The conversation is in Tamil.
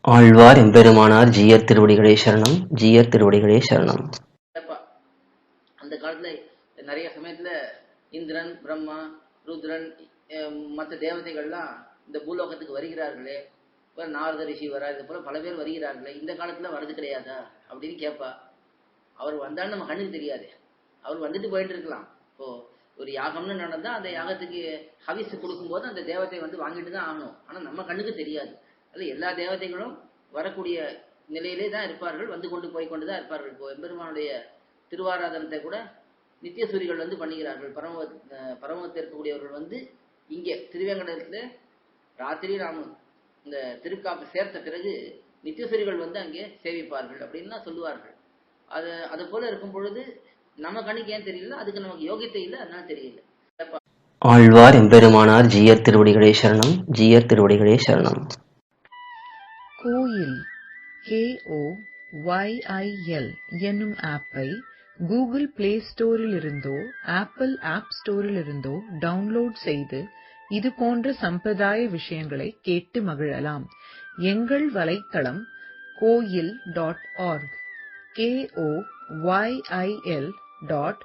ஆழ்வார் எம்பெருமானார் ஜீயர் திருவடிகளே சரணம். ஜீயர் திருவடிகளே சரணம். அந்த காலத்துல நிறைய சமயத்துல இந்திரன், பிரம்மா, ருத்ரன், மற்ற தேவதைகள்லாம் இந்த பூலோகத்துக்கு வருகிறார்களே, இப்போ நாரத ரிஷி வரா, இது போல பல பேர் வருகிறார்களே, இந்த காலத்துல வர்றது கிடையாதா அப்படின்னு கேட்பா. அவர் வந்தாலும் நம்ம கண்ணுக்கு தெரியாது, அவர் வந்துட்டு போயிட்டு இருக்கலாம். இப்போ ஒரு யாகம்னு நடந்தா அந்த யாகத்துக்கு ஹவிசு கொடுக்கும்போது அந்த தேவதை வந்து வாங்கிட்டு தான் ஆகணும். ஆனா நம்ம கண்ணுக்கு தெரியாது. அது எல்லா தேவதைகளும் வரக்கூடிய நிலையிலே தான் இருப்பார்கள், வந்து கொண்டு போய் கொண்டு தான் இருப்பார்கள். இப்போ எம்பெருமானுடைய திருவாராதனத்தை கூட நித்தியசூரிகள் வந்து பண்ணுகிறார்கள். பரமத்தில் இருக்கக்கூடியவர்கள் வந்து இங்கே திருவேங்கடத்துல ராத்திரி நாம இந்த திருக்காப்பு சேர்த்த பிறகு நித்தியசூரிகள் வந்து அங்கே சேவிப்பார்கள் அப்படின்னு சொல்லுவார்கள். அது போல இருக்கும் பொழுது நம்ம கண்ணுக்கு ஏன் தெரியல? அதுக்கு நமக்கு யோகியத்தை இல்லை, அதனால தெரியல. ஆழ்வார் எம்பெருமானார் ஜீயர் திருவடிகளே சரணம். ஜீயர் திருவடிகளே சரணம். கோயில் KOYIL என்னும் ஆப்பை கூகுள் பிளே ஸ்டோரிலிருந்தோ ஆப்பிள் ஆப் ஸ்டோரிலிருந்தோ டவுன்லோட் செய்து இது போன்ற சம்பிரதாய விஷயங்களை கேட்டு மகிழலாம். எங்கள் வலைத்தளம் koil.org KOYIL.org